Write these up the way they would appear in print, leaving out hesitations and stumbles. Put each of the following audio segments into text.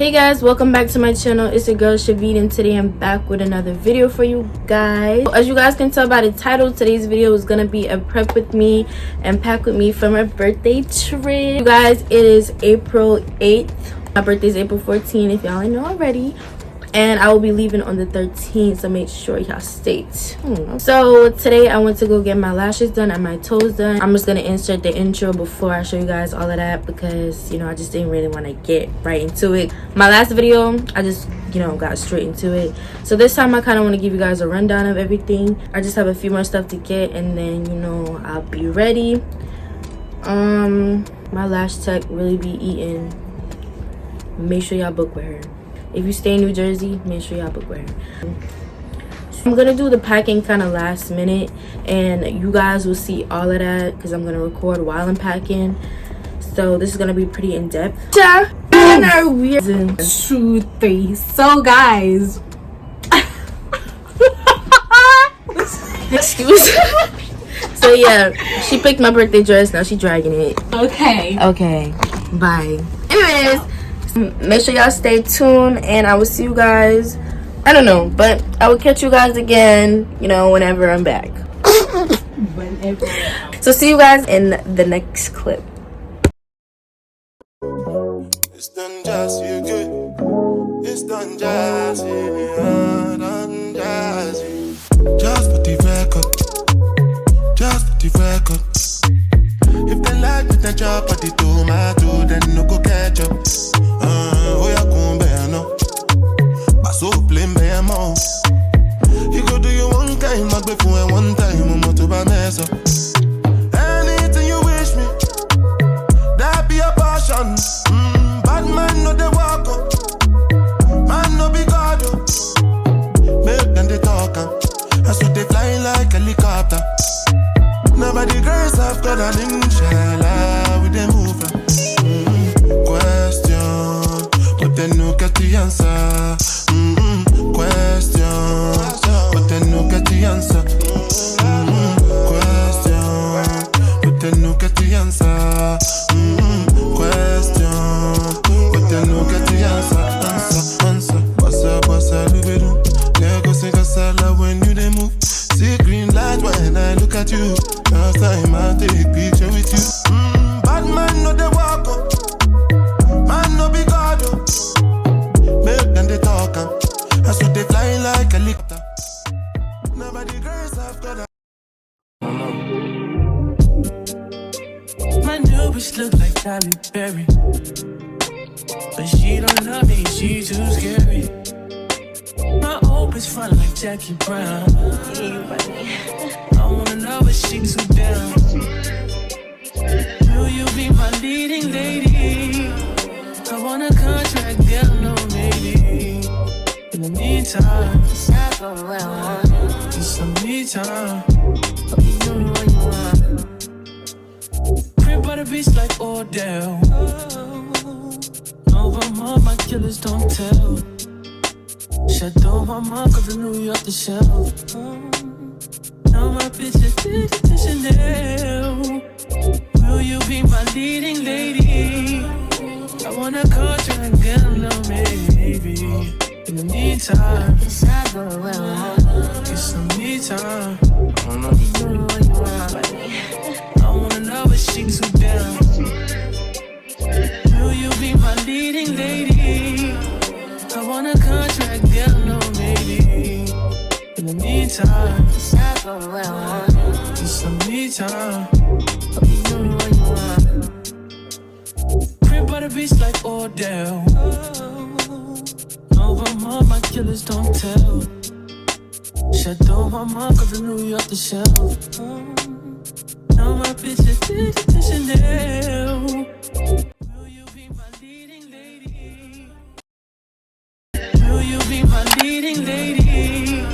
Hey guys, welcome back to my channel. It's your girl Shavit, and today I'm back with another video for you guys. As you guys can tell by the title, today's video is gonna be a prep with me and pack with me for my birthday trip. You guys, it is April 8th. My birthday is April 14th, if y'all ain't know already, and I will be leaving on the 13th, so make sure y'all stay tuned. So today I went to go get my lashes done and my toes done. I'm just gonna insert the intro before I show you guys all of that, because I just didn't really want to get right into it. My last video I just got straight into it, so this time I kind of want to give you guys a rundown of everything. I just have a few more stuff to get, and then I'll be ready. My lash tech really be eating. Make sure y'all book with her. If you stay in New Jersey, make sure y'all book with her. I'm gonna do the packing kind of last minute, and you guys will see all of that because I'm gonna record while I'm packing. So this is gonna be pretty in depth. Yeah. 2, 3. So guys, excuse. So yeah, she picked my birthday dress. Now she's dragging it. Okay. Bye. Anyways. Make sure y'all stay tuned, and I will see you guys, I don't know, but I will catch you guys again whenever I'm back. So see you guys in the next clip. It's done jazzy, good. It's done jazzy, done jazzy. Just for the record, just for the record. If they like with the job or the tomato, then no go catch up. Oh yeah, come bear no. But so plain bear more. You go do you one time, I go for one time, I'm to buy mess up. Anything you wish me, that be a passion. Bad man no they walk up, man no be God up. Make them they talk up, that's what they fly like a helicopter. Nobody grace I've got an inshallah with them move. Question, but then no get the answer. Question, but then no get the answer. Question, but then no get the answer. Question, but then no get the answer. Answer. What's up, do? Let go sing a salad when you they move. See green light when I look at you. Last time I take picture with you. Bad man no they walk up, man no be God up. Make them they talk up, that's what they fly like a helicopter. Nobody grace I've got a My new bitch look like Halle Berry, but she don't love me, she too scary. My old bitch front like Jackie Brown. I wanna know if she too down. Will you be my leading lady? I want a contract, girl, no maybe. In the meantime, just some me time. Crib by the beach like Odell. Over my killers don't tell. Shadow my mom, cause I New York the shelf. Now my bitch is to Chanel. Will you be my leading lady? I want a contract, girl, no maybe. In the meantime, get some me time. I wanna know if she too down. Will you be my leading lady? I want a contract, girl, no maybe. In the meantime, just some me time. Crib by the beach like Odell. Over my killers don't tell. Shadow my mom, cause I New York the shelf. Now my bitch is to Chanel. Will you be my leading lady? Will you be my leading lady?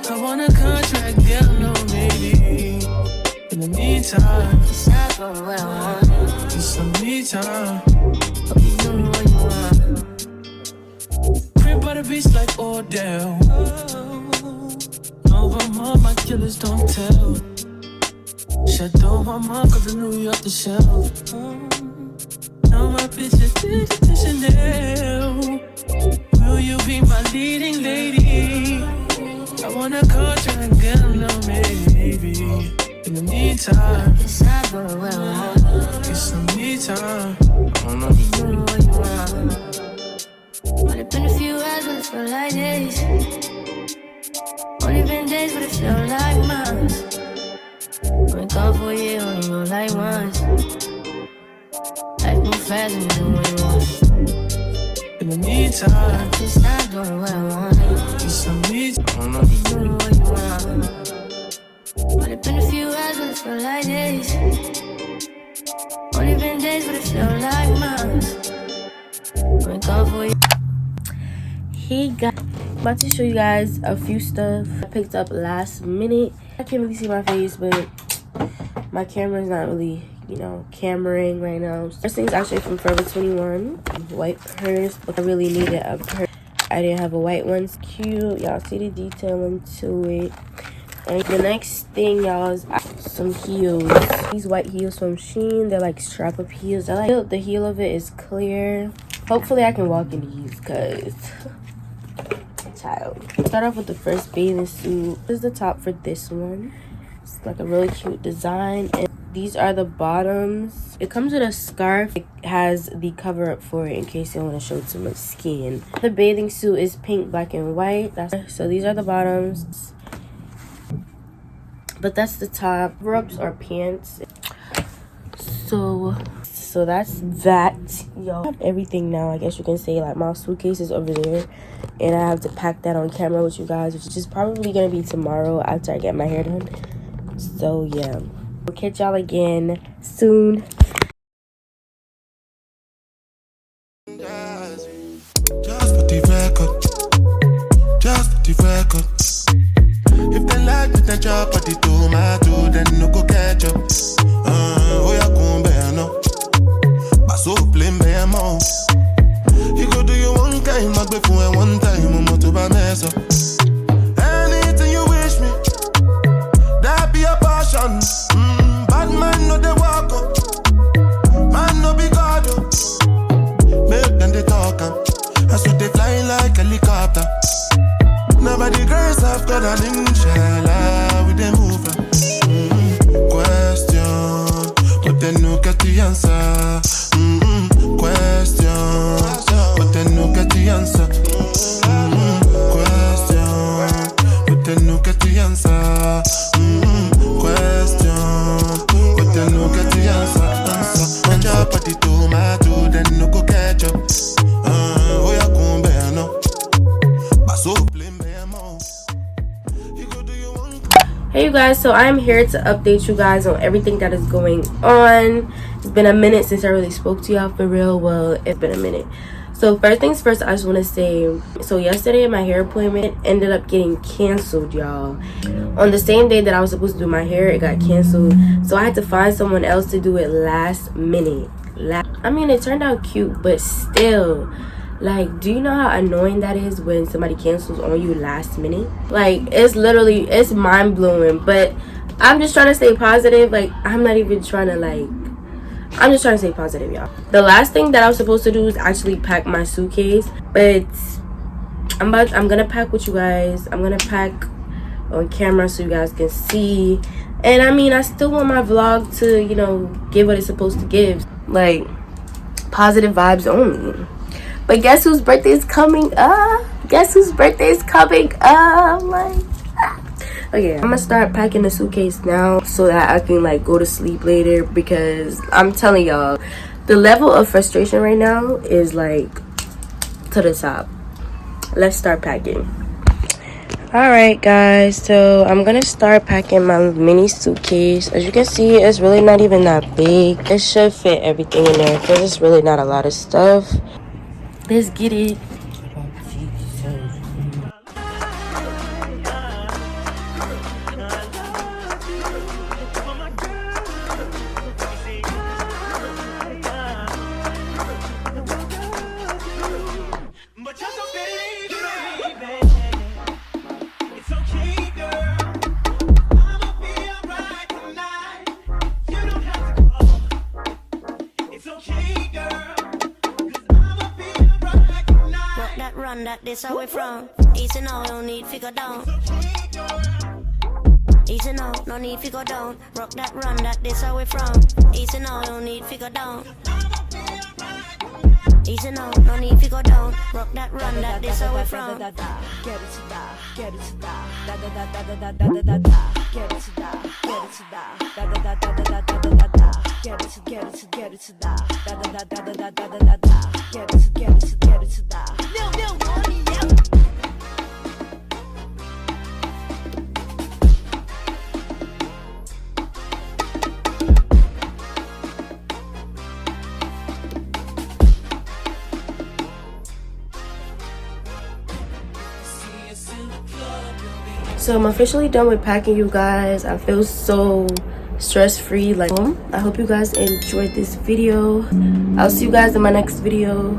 I want a contract, girl, no maybe. In the meantime, just some me time. Crib by the beach like Odell. Over my killers don't tell. Shadow my mom, cause I New York the shelf. Now my picture fitted to Chanel. Will you be my leading lady? I wanna call you and get a little maybe. In the meantime, decide what I want. Get some me time. I don't know. You know what you want. Only been a few hours, but it felt like days. Only been days, but it felt like months. Been gone for a year, only go like once. Life move fast and you do what you want. In the meantime, just not doing what I want. Get some me time. I don't know. You know what you want. Only been a few hours, but it felt like days. Only been days, but it felt like months. Been gone for a year. Hey guys, I'm about to show you guys a few stuff I picked up last minute. I can't really see my face, but my camera's not really, you know, cameraing right now. First thing's actually from Forever 21, white purse, but I really needed a purse. I didn't have a white one. It's cute. Y'all see the detailing to it. And the next thing, y'all, is some heels. These white heels from Shein. They're like strap up heels. I like the heel of it is clear. Hopefully I can walk in these, cause child. Start off with the first bathing suit. This is the top for this one. It's like a really cute design, and these are the bottoms. It comes with a scarf. It has the cover up for it in case you don't want to show too much skin. The bathing suit is pink, black, and white. So these are the bottoms, but that's the top. Cover-ups are pants. So that's that, y'all. I have everything now, I guess you can say. Like, my suitcase is over there, and I have to pack that on camera with you guys, which is probably gonna be tomorrow after I get my hair done. So yeah, we'll catch y'all again soon. Just for the record, just for the record. If they like with the job, but they do my do, then no go catch up. Oh, yeah, come bear no. So blame me a mouse. You go do you one time, I go for one time, I'm to buy mess up. Anything you wish me, that be a passion. Bad man no they walk up, man no be God up. Make them they talk up, that's what they fly like helicopter. Nobody grace of God and inshallah with them move. Question, but then no get the answer. Question, but then no get the answer. Question, but then no get the answer. Question, but then no get the answer. When your body do my do, then no go catch up. Oh, yeah, come bear no. But so blame me a mouse. You go do you want. Hey you guys, so I'm here to update you guys on everything that is going on. It's been a minute since I really spoke to y'all for real. Well, it's been a minute. So first things first, I just want to say, so yesterday my hair appointment ended up getting canceled, y'all. On the same day that I was supposed to do my hair, it got canceled. So I had to find someone else to do it last minute. I mean, it turned out cute, but still, like, do you know how annoying that is when somebody cancels on you last minute? Like, it's literally, it's mind-blowing. But I'm just trying to stay positive. Like, I'm not even trying to, like, I'm just trying to stay positive, y'all. The last thing that I was supposed to do is actually pack my suitcase, but I'm gonna pack with you guys. I'm gonna pack on camera so you guys can see. And I mean, I still want my vlog to, you know, give what it's supposed to give, like positive vibes only. But guess whose birthday is coming up? Guess whose birthday is coming up? Like, okay, I'm gonna start packing the suitcase now so that I can like go to sleep later, because I'm telling y'all, the level of frustration right now is like to the top. Let's start packing. All right guys, so I'm gonna start packing my mini suitcase. As you can see, it's really not even that big. It should fit everything in there because it's really not a lot of stuff. Let's get it. It's okay, girl. run, that this how we from. Easy now, no need figure down. Easy now, no need figure down. Rock that run, that this how we from. Easy now, no need figure down. Easy now, no need figure down. Rock that run, that this how we from. Get it to die, get it to die, da da da da da da da da da. Get it to die, get it to die, da da da da da da da da da. Get it to die, da da da da da da da da da. Get it to die. Lil money, yeah. So I'm officially done with packing, you guys. I feel so stress-free. Like, I hope you guys enjoyed this video. I'll see you guys in my next video.